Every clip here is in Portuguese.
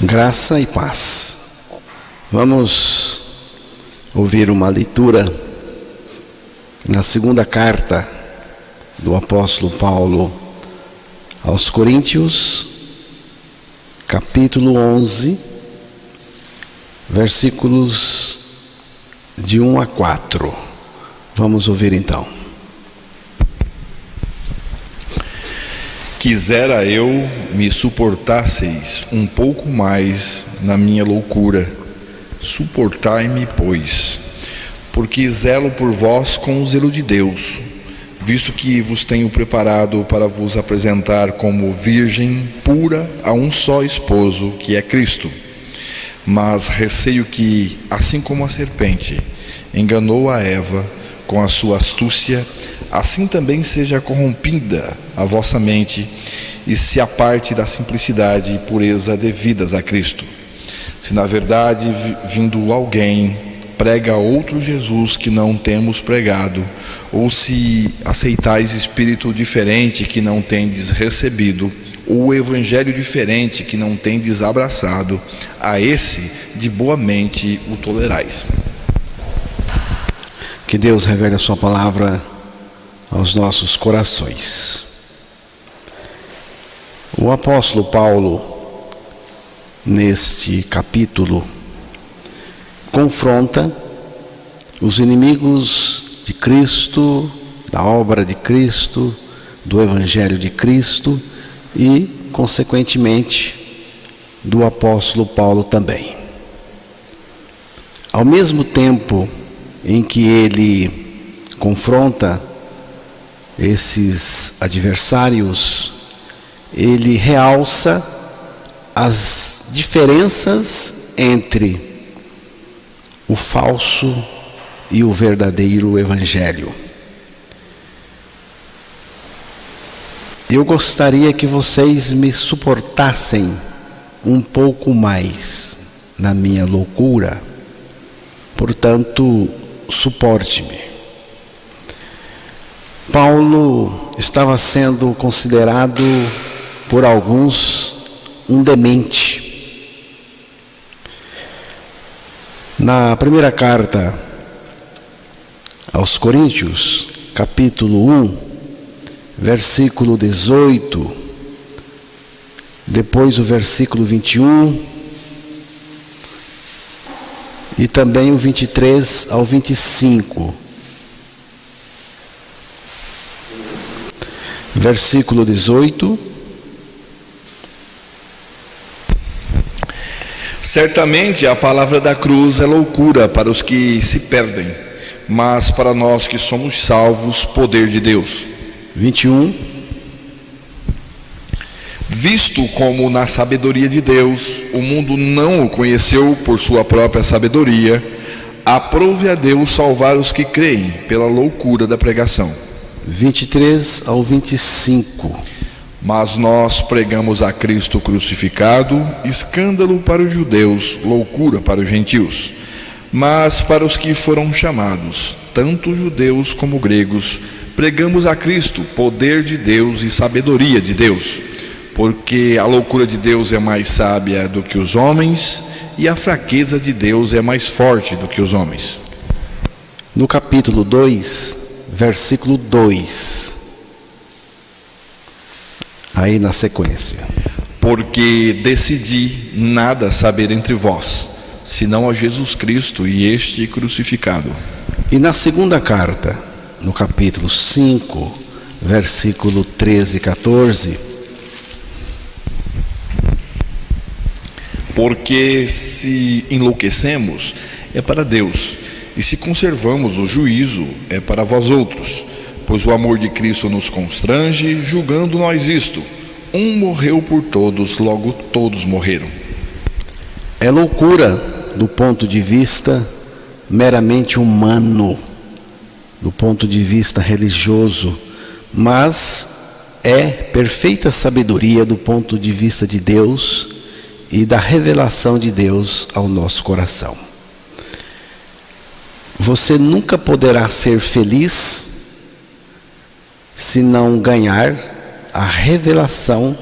Graça e paz. Vamos ouvir uma leitura na segunda carta do apóstolo Paulo aos Coríntios, capítulo 11, versículos de 1 a 4. Vamos ouvir então. Quisera eu me suportasseis um pouco mais na minha loucura. Suportai-me, pois, porque zelo por vós com o zelo de Deus, visto que vos tenho preparado para vos apresentar como virgem pura a um só esposo, que é Cristo. Mas receio que, assim como a serpente enganou a Eva com a sua astúcia, assim também seja corrompida a vossa mente e se aparte da simplicidade e pureza devidas a Cristo. Se na verdade, vindo alguém, prega outro Jesus que não temos pregado, ou se aceitais espírito diferente que não tendes recebido, ou evangelho diferente que não tendes abraçado, a esse de boa mente o tolerais. Que Deus revele a sua palavra aos nossos corações. O apóstolo Paulo, neste capítulo, confronta os inimigos de Cristo, da obra de Cristo, do Evangelho de Cristo e, consequentemente, do apóstolo Paulo também. Ao mesmo tempo em que ele confronta esses adversários, ele realça as diferenças entre o falso e o verdadeiro evangelho. Eu gostaria que vocês me suportassem um pouco mais na minha loucura, portanto, suporte-me. Paulo estava sendo considerado por alguns um demente. Na primeira carta aos Coríntios, capítulo 1, versículo 18, depois o versículo 21 e também o 23 ao 25. Versículo 18. Certamente a palavra da cruz é loucura para os que se perdem, mas para nós que somos salvos, poder de Deus. 21. Visto como na sabedoria de Deus o mundo não o conheceu por sua própria sabedoria, aprove a Deus salvar os que creem pela loucura da pregação. 23 ao 25. Mas nós pregamos a Cristo crucificado, escândalo para os judeus, loucura para os gentios. Mas para os que foram chamados, tanto judeus como gregos, pregamos a Cristo, poder de Deus e sabedoria de Deus. Porque a loucura de Deus é mais sábia do que os homens, e a fraqueza de Deus é mais forte do que os homens. No capítulo 2, versículo 2, aí na sequência. Porque decidi nada saber entre vós, senão a Jesus Cristo e este crucificado. E na segunda carta, no capítulo 5, versículo 13 e 14. Porque se enlouquecemos, é para Deus, e se conservamos o juízo, é para vós outros. Pois o amor de Cristo nos constrange, julgando nós isto: um morreu por todos, logo todos morreram. É loucura do ponto de vista meramente humano, do ponto de vista religioso, mas é perfeita sabedoria do ponto de vista de Deus e da revelação de Deus ao nosso coração. Você nunca poderá ser feliz se não ganhar a revelação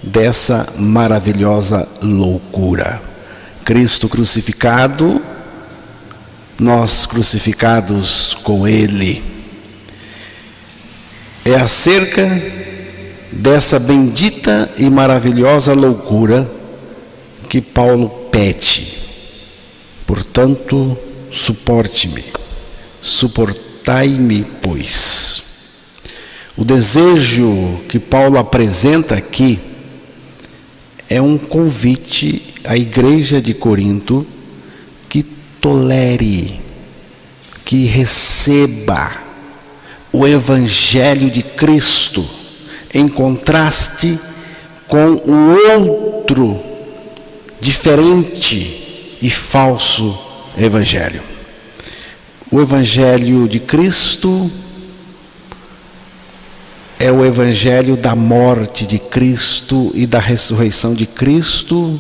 dessa maravilhosa loucura. Cristo crucificado, nós crucificados com Ele. É acerca dessa bendita e maravilhosa loucura que Paulo pede. Portanto, suporte-me, suportai-me, pois. O desejo que Paulo apresenta aqui é um convite à igreja de Corinto que tolere, que receba o Evangelho de Cristo, em contraste com o outro, diferente e falso Evangelho. O Evangelho de Cristo é o Evangelho da morte de Cristo e da ressurreição de Cristo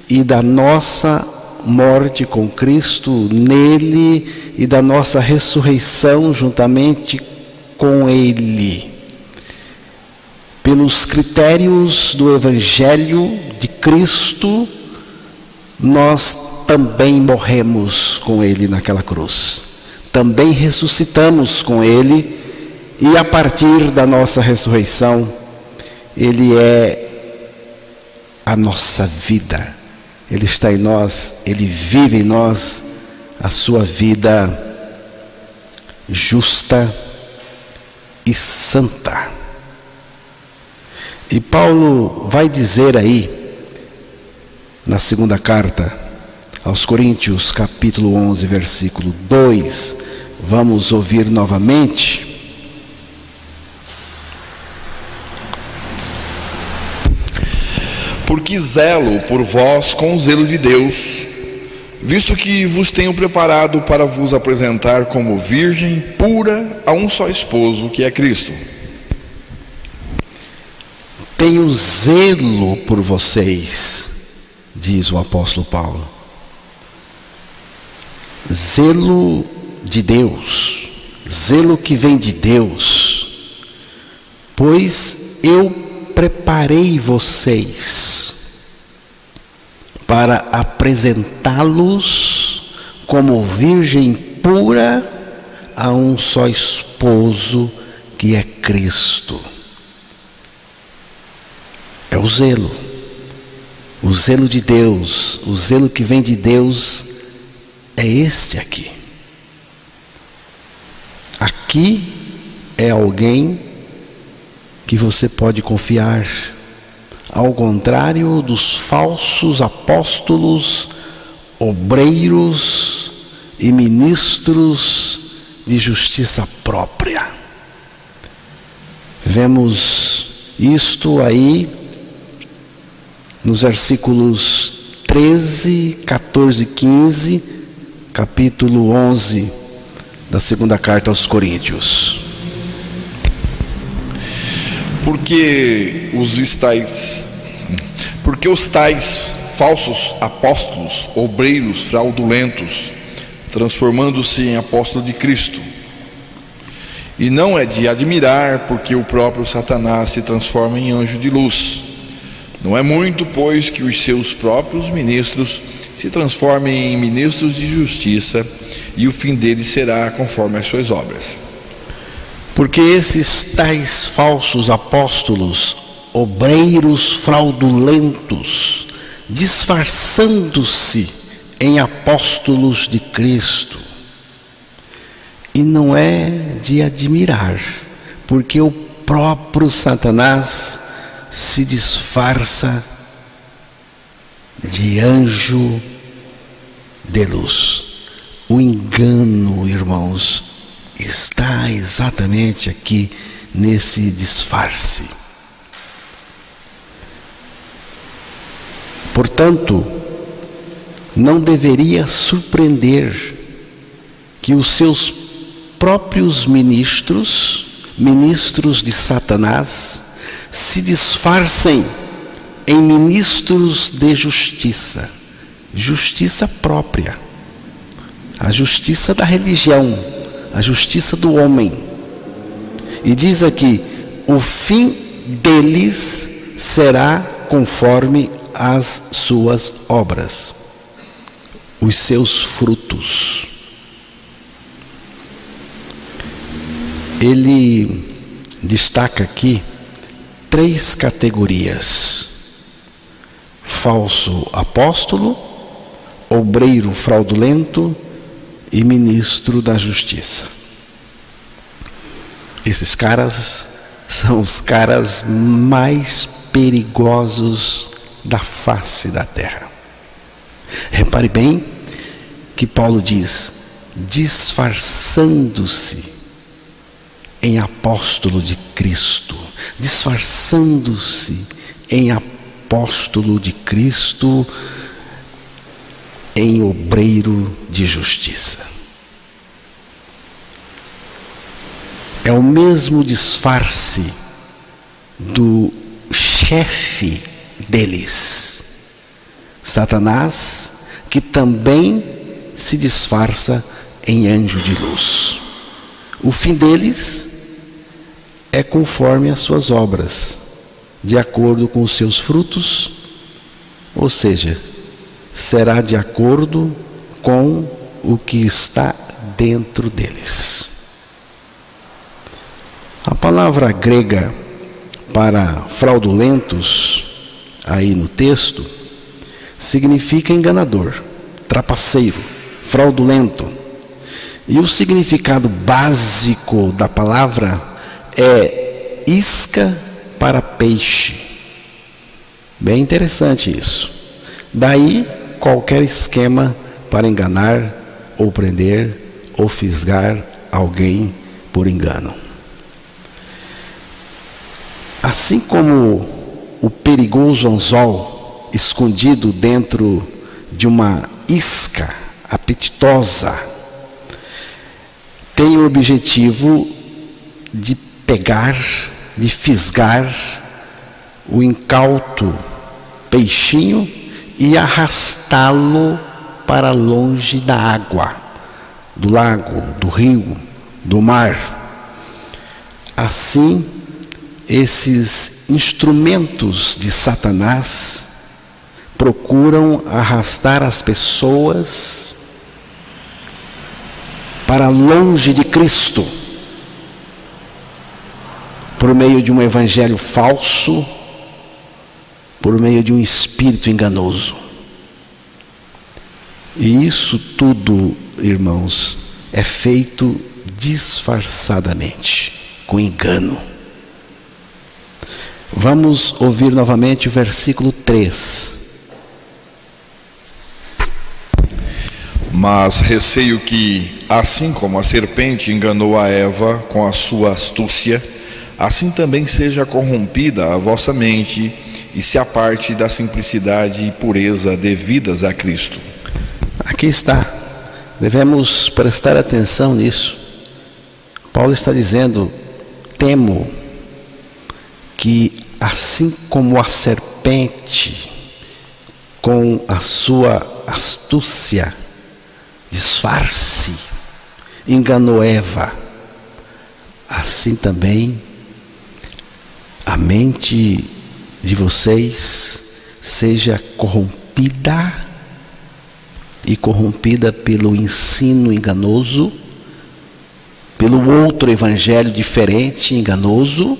e da nossa morte com Cristo nele e da nossa ressurreição juntamente com Ele. Pelos critérios do Evangelho de Cristo, nós também morremos com Ele naquela cruz. Também ressuscitamos com Ele. E a partir da nossa ressurreição, Ele é a nossa vida. Ele está em nós, Ele vive em nós a sua vida justa e santa. E Paulo vai dizer aí, na segunda carta aos Coríntios, capítulo 11, versículo 2, vamos ouvir novamente. Porque zelo por vós com o zelo de Deus, visto que vos tenho preparado para vos apresentar como virgem pura a um só esposo, que é Cristo. Tenho zelo por vocês, diz o apóstolo Paulo. Zelo de Deus, zelo que vem de Deus, pois eu preparei vocês para apresentá-los como virgem pura a um só esposo, que é Cristo. É o zelo de Deus, o zelo que vem de Deus é este aqui. Aqui é alguém que você pode confiar, ao contrário dos falsos apóstolos, obreiros e ministros de justiça própria. Vemos isto aí nos versículos 13, 14 e 15, capítulo 11 da segunda carta aos Coríntios. Porque os tais falsos apóstolos, obreiros fraudulentos, transformando-se em apóstolos de Cristo. E não é de admirar, porque o próprio Satanás se transforma em anjo de luz. Não é muito, pois, que os seus próprios ministros se transformem em ministros de justiça, e o fim deles será conforme as suas obras. Porque esses tais falsos apóstolos, obreiros fraudulentos, disfarçando-se em apóstolos de Cristo. E não é de admirar, porque o próprio Satanás se disfarça de anjo de luz. O engano, irmãos, está exatamente aqui nesse disfarce. Portanto, não deveria surpreender que os seus próprios ministros de Satanás, se disfarcem em ministros de justiça, justiça própria, a justiça da religião, a justiça do homem. E diz aqui: o fim deles será conforme as suas obras, os seus frutos. Ele destaca aqui 3 categorias: falso apóstolo, obreiro fraudulento e ministro da justiça. Esses caras são os caras mais perigosos da face da terra. Repare bem que Paulo diz: disfarçando-se em apóstolo de Cristo, disfarçando-se em apóstolo de Cristo, em obreiro de justiça. É o mesmo disfarce do chefe deles, Satanás, que também se disfarça em anjo de luz. O fim deles é conforme as suas obras, de acordo com os seus frutos, ou seja, será de acordo com o que está dentro deles. A palavra grega para fraudulentos, aí no texto, significa enganador, trapaceiro, fraudulento. E o significado básico da palavra é isca para peixe. Bem interessante isso. Daí qualquer esquema para enganar, ou prender, ou fisgar alguém por engano. Assim como o perigoso anzol escondido dentro de uma isca apetitosa tem o objetivo de pegar, de fisgar o incauto peixinho e arrastá-lo para longe da água, do lago, do rio, do mar. Assim, esses instrumentos de Satanás procuram arrastar as pessoas para longe de Cristo, por meio de um evangelho falso, por meio de um espírito enganoso. E isso tudo, irmãos, é feito disfarçadamente, com engano. Vamos ouvir novamente o versículo 3. Mas receio que, assim como a serpente enganou a Eva com a sua astúcia, assim também seja corrompida a vossa mente e se aparte da simplicidade e pureza devidas a Cristo. Aqui está. Devemos prestar atenção nisso. Paulo está dizendo: temo que, assim como a serpente, com a sua astúcia, disfarce, enganou Eva, assim também a mente de vocês seja corrompida, e corrompida pelo ensino enganoso, pelo outro evangelho diferente, enganoso,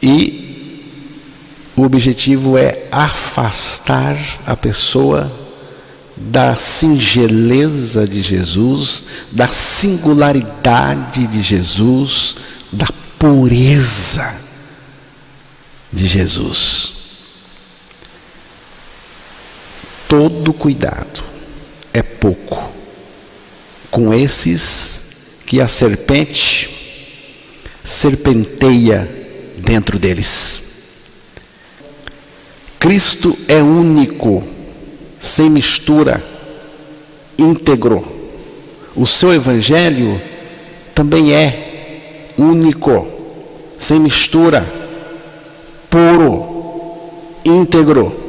e o objetivo é afastar a pessoa da singeleza de Jesus, da singularidade de Jesus, da pureza de Jesus. Todo cuidado é pouco com esses que a serpente serpenteia dentro deles. Cristo é único, sem mistura, íntegro. O seu evangelho também é único, sem mistura, puro, íntegro.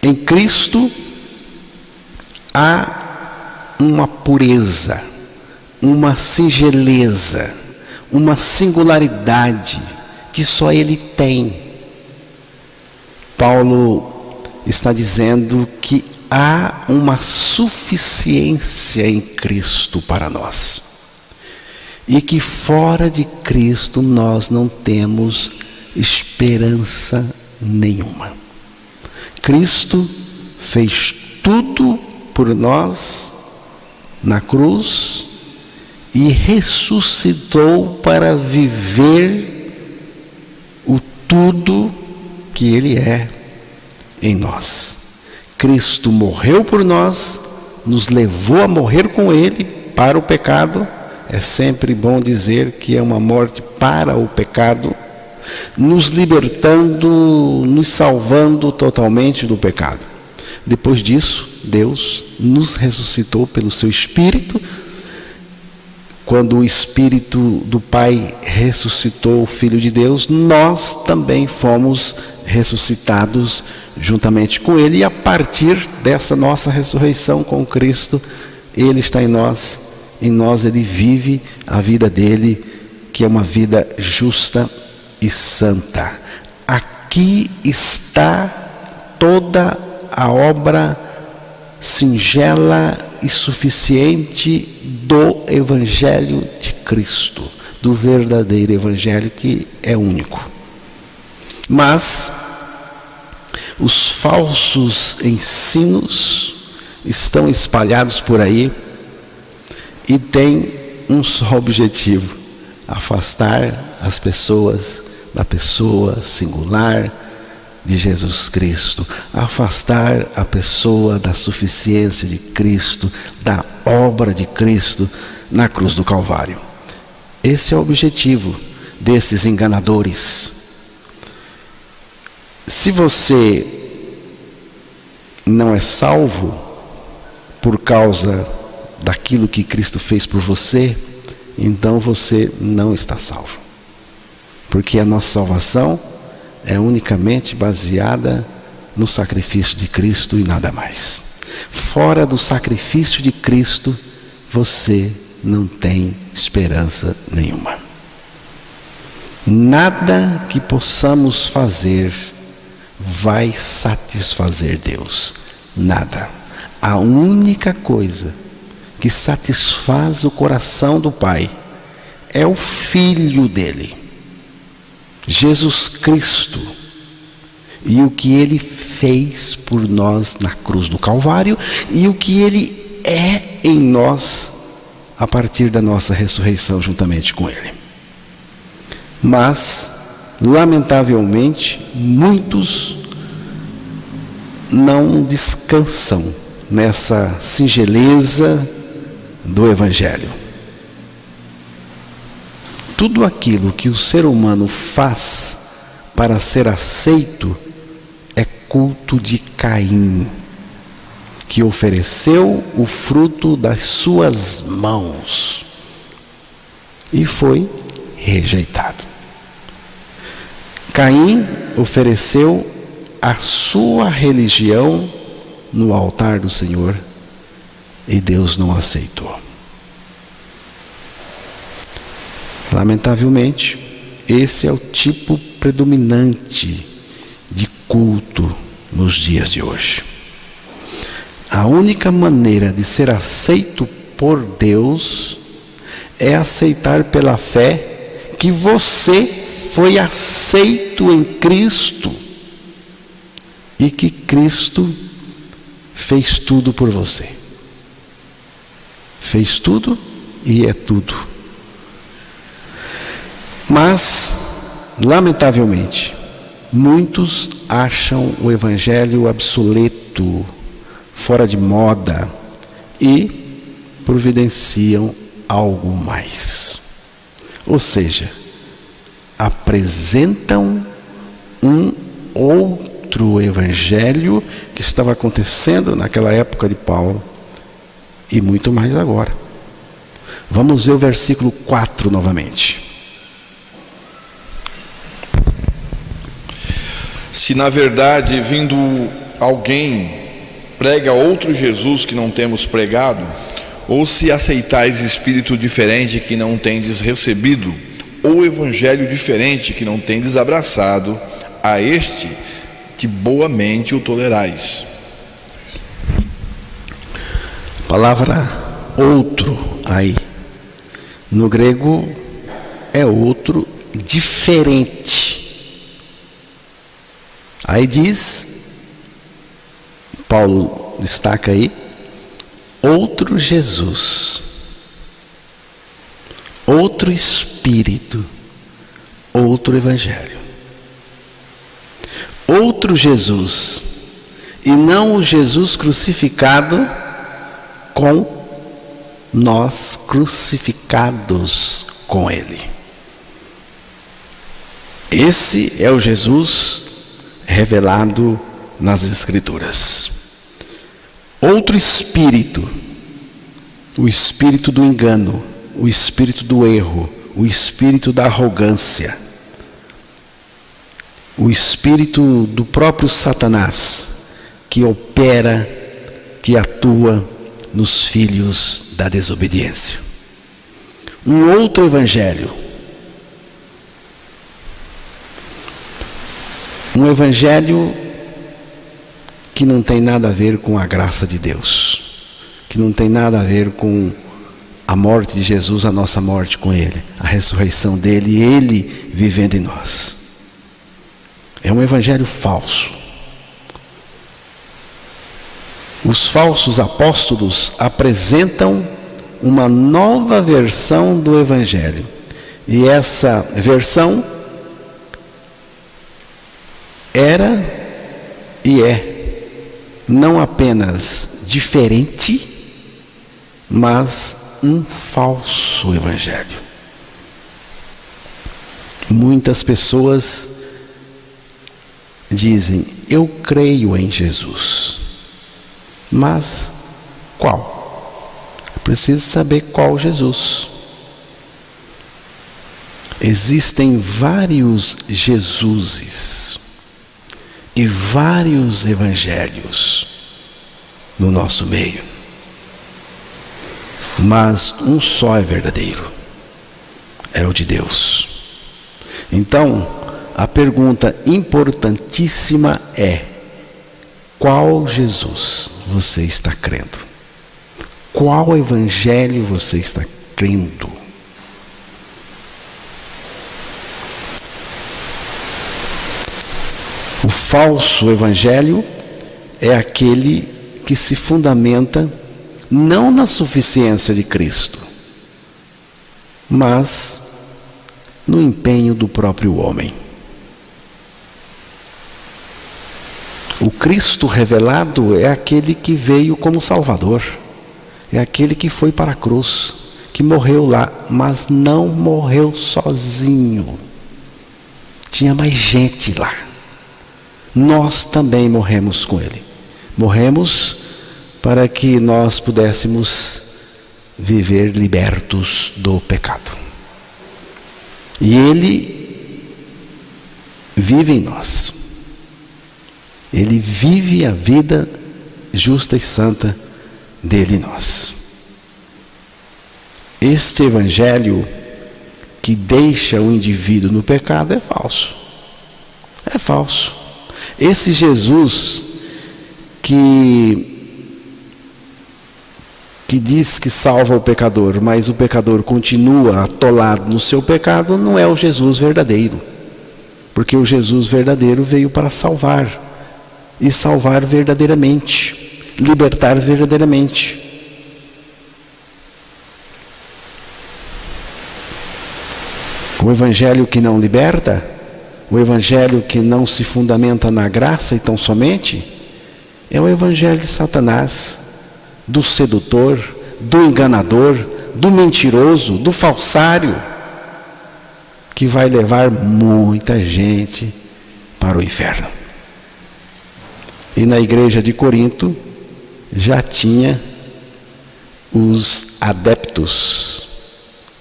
Em Cristo há uma pureza, uma singeleza, uma singularidade que só Ele tem. Paulo está dizendo que há uma suficiência em Cristo para nós, e que fora de Cristo nós não temos esperança nenhuma. Cristo fez tudo por nós na cruz e ressuscitou para viver o tudo que Ele é em nós. Cristo morreu por nós, nos levou a morrer com Ele para o pecado. É sempre bom dizer que é uma morte para o pecado, nos libertando, nos salvando totalmente do pecado. Depois disso, Deus nos ressuscitou pelo seu Espírito. Quando o Espírito do Pai ressuscitou o Filho de Deus, nós também fomos ressuscitados juntamente com Ele, e a partir dessa nossa ressurreição com Cristo, Ele está em nós Ele vive a vida dele, que é uma vida justa e santa. Aqui está toda a obra singela e suficiente do Evangelho de Cristo, do verdadeiro Evangelho, que é único. Mas os falsos ensinos estão espalhados por aí e têm um só objetivo: afastar as pessoas da pessoa singular de Jesus Cristo, afastar a pessoa da suficiência de Cristo, da obra de Cristo na cruz do Calvário. Esse é o objetivo desses enganadores. Se você não é salvo por causa daquilo que Cristo fez por você, então você não está salvo, porque a nossa salvação é unicamente baseada no sacrifício de Cristo e nada mais. Fora do sacrifício de Cristo, você não tem esperança nenhuma. Nada que possamos fazer vai satisfazer Deus. Nada. A única coisa que satisfaz o coração do Pai é o Filho dele, Jesus Cristo, e o que Ele fez por nós na cruz do Calvário, e o que Ele é em nós a partir da nossa ressurreição juntamente com Ele. Mas, lamentavelmente, muitos não descansam nessa singeleza do Evangelho. Tudo aquilo que o ser humano faz para ser aceito é culto de Caim, que ofereceu o fruto das suas mãos e foi rejeitado. Caim ofereceu a sua religião no altar do Senhor e Deus não aceitou. Lamentavelmente, esse é o tipo predominante de culto nos dias de hoje. A única maneira de ser aceito por Deus é aceitar pela fé que você foi aceito em Cristo e que Cristo fez tudo por você. Fez tudo e é tudo. Mas, lamentavelmente, muitos acham o Evangelho obsoleto, fora de moda, e providenciam algo mais. Ou seja, apresentam um outro Evangelho que estava acontecendo naquela época de Paulo e muito mais agora. Vamos ver o versículo 4 novamente. Se na verdade, vindo alguém, prega outro Jesus que não temos pregado, ou se aceitais espírito diferente que não tendes recebido, ou evangelho diferente que não tendes abraçado, a este que boamente o tolerais. Palavra outro aí, no grego é outro diferente. Aí diz, Paulo destaca aí, outro Jesus, outro Espírito, outro Evangelho. Outro Jesus, e não o Jesus crucificado com nós crucificados com Ele. Esse é o Jesus revelado nas Escrituras. Outro espírito, o espírito do engano, o espírito do erro, o espírito da arrogância, o espírito do próprio Satanás, que opera, que atua nos filhos da desobediência. Um outro evangelho, um evangelho que não tem nada a ver com a graça de Deus, que não tem nada a ver com a morte de Jesus, a nossa morte com Ele, a ressurreição dEle e Ele vivendo em nós. É um evangelho falso. Os falsos apóstolos apresentam uma nova versão do evangelho. E essa versão era e é não apenas diferente, mas um falso evangelho. Muitas pessoas dizem, eu creio em Jesus, mas qual? Preciso saber qual Jesus. Existem vários Jesuses e vários evangelhos no nosso meio, mas um só é verdadeiro, é o de Deus. Então, a pergunta importantíssima é: qual Jesus você está crendo? Qual evangelho você está crendo? O falso evangelho é aquele que se fundamenta não na suficiência de Cristo, mas no empenho do próprio homem. O Cristo revelado é aquele que veio como Salvador, é aquele que foi para a cruz, que morreu lá, mas não morreu sozinho. Tinha mais gente lá. Nós também morremos com Ele. Morremos para que nós pudéssemos viver libertos do pecado. E Ele vive em nós. Ele vive a vida justa e santa dele em nós. Este evangelho que deixa o indivíduo no pecado é falso. É falso. Esse Jesus que diz que salva o pecador, mas o pecador continua atolado no seu pecado, não é o Jesus verdadeiro. Porque o Jesus verdadeiro veio para salvar. E salvar verdadeiramente, libertar verdadeiramente. O evangelho que não liberta, o evangelho que não se fundamenta na graça e tão somente, é o evangelho de Satanás, do sedutor, do enganador, do mentiroso, do falsário, que vai levar muita gente para o inferno. E na igreja de Corinto já tinha os adeptos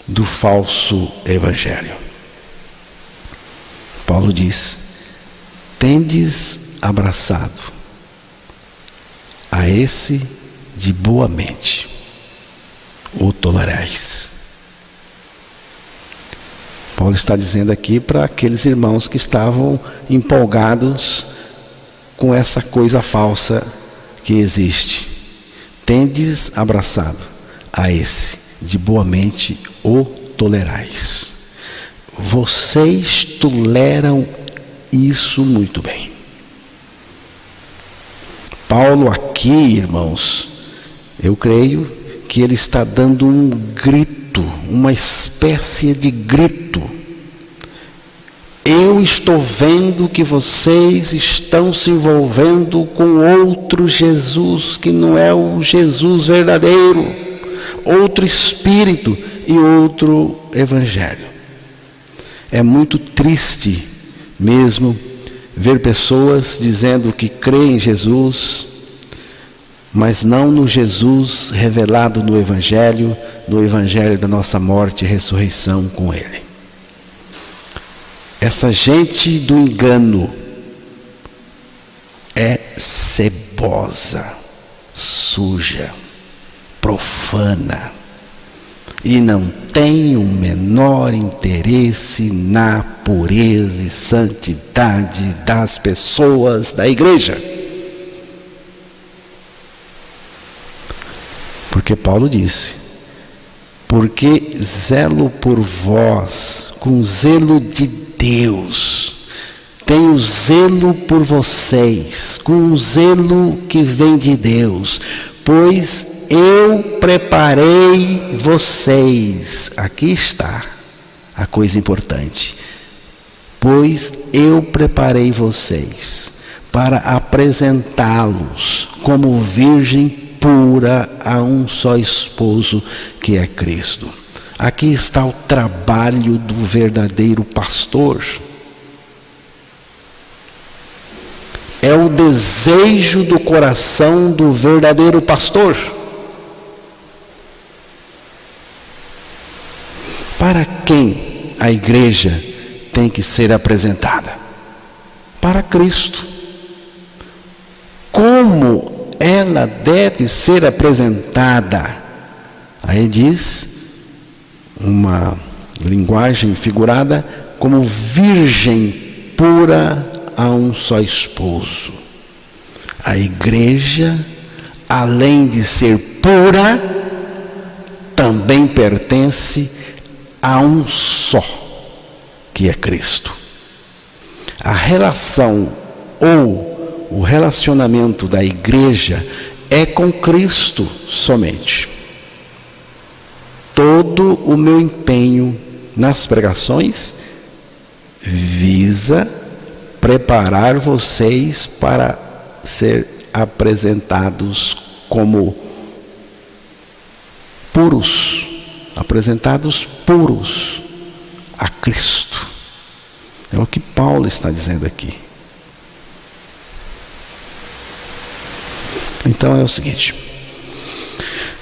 do falso evangelho. Paulo diz: tendes abraçado a esse de boa mente, o tolerais. Paulo está dizendo aqui para aqueles irmãos que estavam empolgados com essa coisa falsa que existe. Tendes abraçado a esse, de boa mente o tolerais. Vocês toleram isso muito bem. Paulo aqui, irmãos, eu creio que ele está dando um grito, uma espécie de grito. Eu estou vendo que vocês estão se envolvendo com outro Jesus, que não é o Jesus verdadeiro, outro espírito e outro evangelho. É muito triste mesmo ver pessoas dizendo que creem em Jesus, mas não no Jesus revelado no Evangelho da nossa morte e ressurreição com Ele. Essa gente do engano é cebosa, suja, profana, e não tem o menor interesse na pureza e santidade das pessoas da igreja. Porque Paulo disse: porque zelo por vós com zelo de Deus, tenho zelo por vocês com um zelo que vem de Deus, pois eu preparei vocês. Aqui está a coisa importante. Pois eu preparei vocês para apresentá-los como virgem pura a um só esposo, que é Cristo. Aqui está o trabalho do verdadeiro pastor. É o desejo do coração do verdadeiro pastor. Para quem a igreja tem que ser apresentada? Para Cristo. Como ela deve ser apresentada? Aí diz, uma linguagem figurada, como virgem pura a um só esposo. A igreja, além de ser pura, também pertence a um só, que é Cristo. A relação ou o relacionamento da igreja é com Cristo somente. Todo o meu empenho nas pregações visa preparar vocês para ser apresentados como puros, apresentados puros a Cristo. É o que Paulo está dizendo aqui. Então é o seguinte: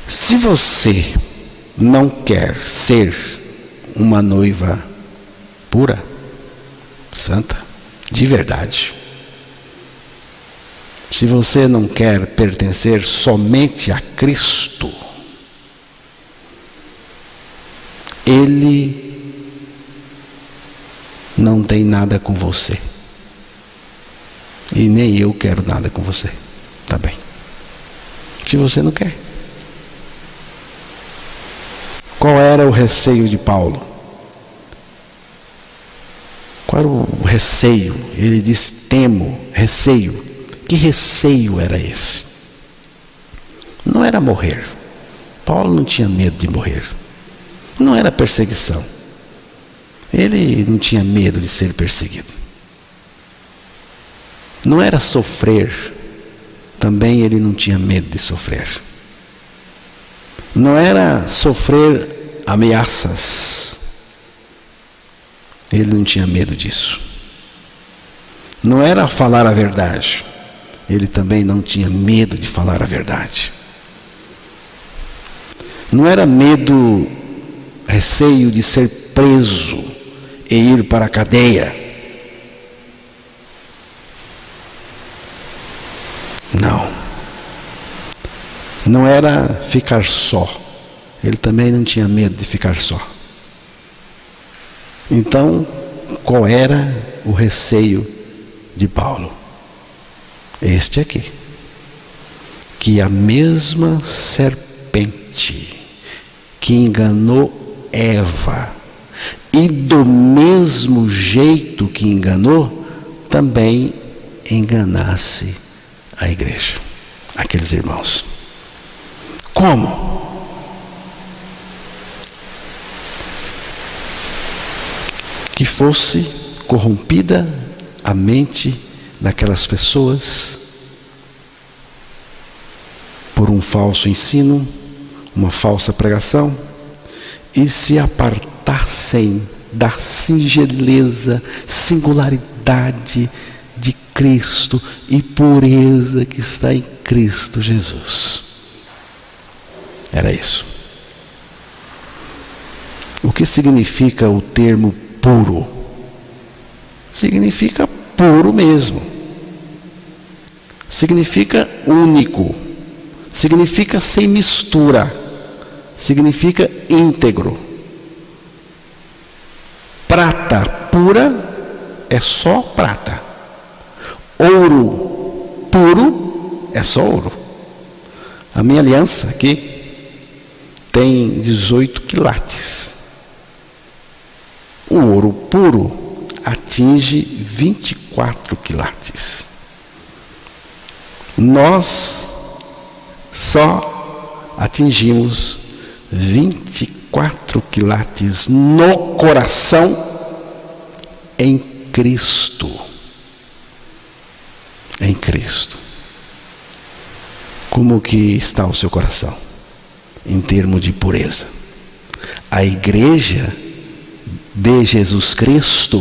se você não quer ser uma noiva pura, santa, de verdade, se você não quer pertencer somente a Cristo, Ele não tem nada com você, e nem eu quero nada com você, tá bem? Se você não quer. Qual era o receio de Paulo? Qual era o receio? Ele diz: temo, receio. Que receio era esse? Não era morrer. Paulo não tinha medo de morrer. Não era perseguição. Ele não tinha medo de ser perseguido. Não era sofrer. Também ele não tinha medo de sofrer. Não era sofrer ameaças. Ele não tinha medo disso. Não era falar a verdade. Ele também não tinha medo de falar a verdade. Não era medo, receio de ser preso e ir para a cadeia. Não. Não era ficar só. Ele também não tinha medo de ficar só. Então, qual era o receio de Paulo? Este aqui, que a mesma serpente que enganou Eva, e do mesmo jeito que enganou, também enganasse a igreja, aqueles irmãos. Como? Que fosse corrompida a mente daquelas pessoas por um falso ensino, uma falsa pregação, e se apartassem da singeleza, singularidade de Cristo e pureza que está em Cristo Jesus. Era isso. O que significa o termo puro? Significa puro mesmo. Significa único. Significa sem mistura. Significa íntegro. Prata pura é só prata. Ouro puro é só ouro. A minha aliança aqui tem 18 quilates. O ouro puro atinge 24 quilates. Nós só atingimos 24 quilates no coração em Cristo. Em Cristo. Como que está o seu coração em termos de pureza? A igreja de Jesus Cristo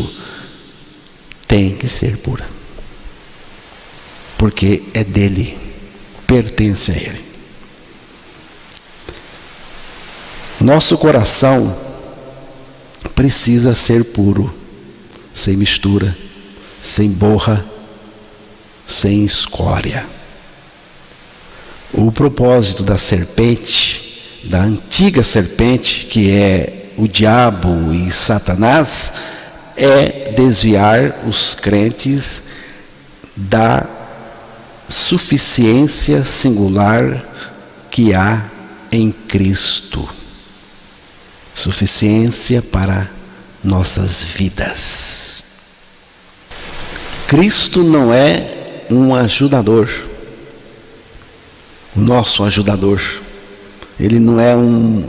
tem que ser pura, porque é dele, pertence a ele. Nosso coração precisa ser puro, sem mistura, sem borra, sem escória. O propósito da serpente, da antiga serpente, que é o diabo e Satanás, é desviar os crentes da suficiência singular que há em Cristo. Suficiência para nossas vidas. Cristo não é um ajudador, o nosso ajudador. Ele não é um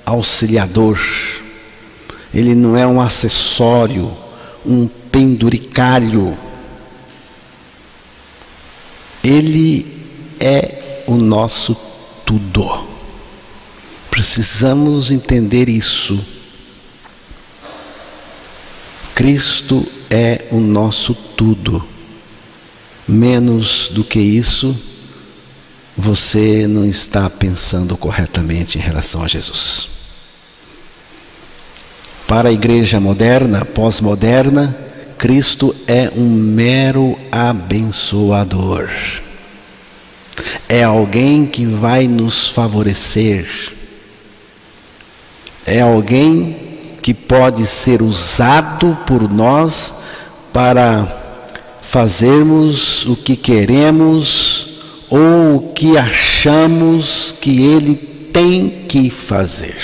auxiliador, ele não é um acessório, um penduricalho. Ele é o nosso tudo. Precisamos entender isso. Cristo é o nosso tudo. Menos do que isso, você não está pensando corretamente em relação a Jesus. Para a igreja moderna, pós-moderna, Cristo é um mero abençoador. É alguém que vai nos favorecer. É alguém que pode ser usado por nós para fazermos o que queremos ou o que achamos que ele tem que fazer.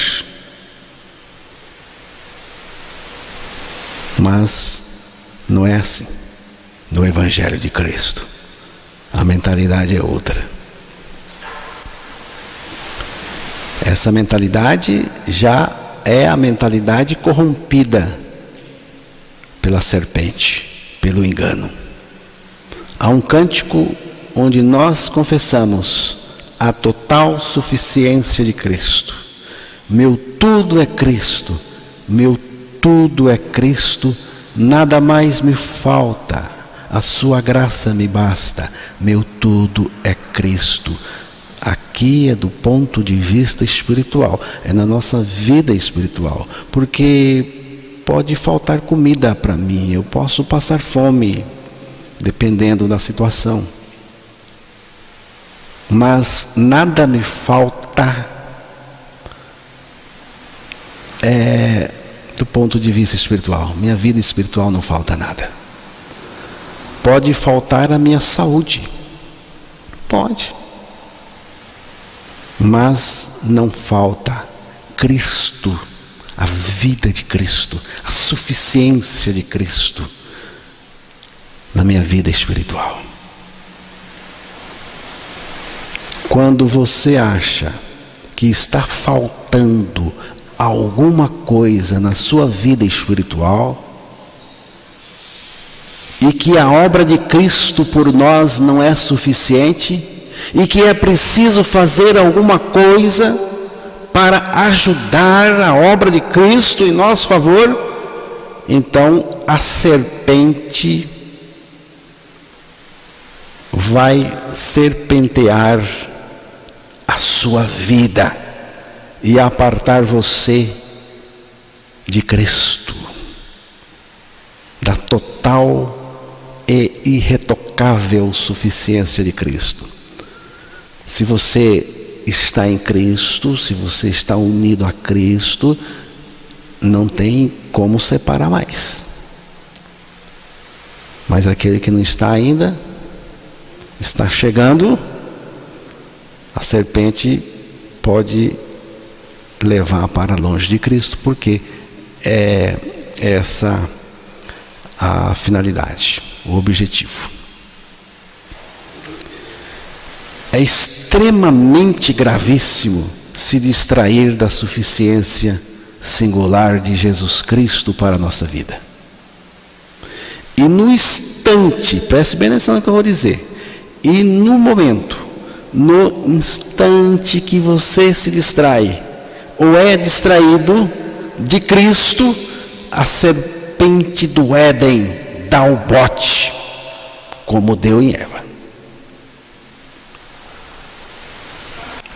Mas não é assim no Evangelho de Cristo. A mentalidade é outra. Essa mentalidade já é a mentalidade corrompida pela serpente, pelo engano. Há um cântico onde nós confessamos a total suficiência de Cristo. Meu tudo é Cristo, meu tudo é Cristo, nada mais me falta, a sua graça me basta, meu tudo é Cristo. Aqui é do ponto de vista espiritual, é na nossa vida espiritual, porque pode faltar comida para mim, eu posso passar fome, dependendo da situação, mas nada me falta do do ponto de vista espiritual, minha vida espiritual não falta nada. Pode faltar a minha saúde, pode, mas não falta Cristo, a vida de Cristo, a suficiência de Cristo na minha vida espiritual. Quando você acha que está faltando alguma coisa na sua vida espiritual e que a obra de Cristo por nós não é suficiente e que é preciso fazer alguma coisa para ajudar a obra de Cristo em nosso favor, então a serpente vai serpentear a sua vida e apartar você de Cristo, da total e irretocável suficiência de Cristo. Se você está em Cristo, se você está unido a Cristo, não tem como separar mais. Mas aquele que não está ainda, está chegando, a serpente pode levar para longe de Cristo, porque é essa a finalidade, o objetivo. É extremamente gravíssimo se distrair da suficiência singular de Jesus Cristo para a nossa vida. E no instante, preste bem atenção no que eu vou dizer, e no momento, no instante que você se distrai, ou é distraído de Cristo, a serpente do Éden dá o bote, como deu em Eva.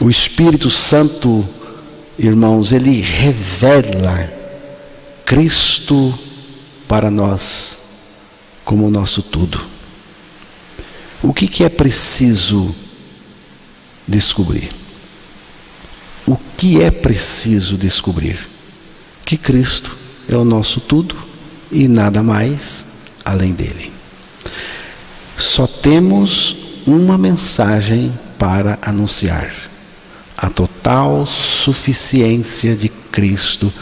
O Espírito Santo, irmãos, ele revela Cristo para nós como o nosso tudo. O que é preciso descobrir? O que é preciso descobrir? Que Cristo é o nosso tudo e nada mais além dele. Só temos uma mensagem para anunciar: a total suficiência de Cristo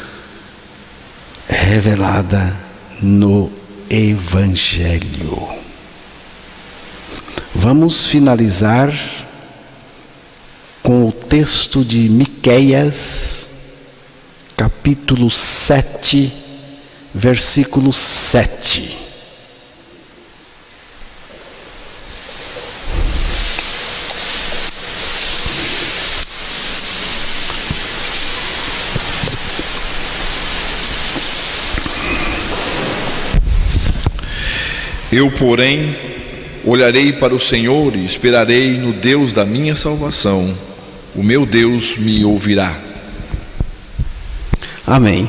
revelada no Evangelho. Vamos finalizar com o texto de Miqueias, capítulo 7, versículo 7. Eu, porém, olharei para o Senhor e esperarei no Deus da minha salvação. O meu Deus me ouvirá. Amém.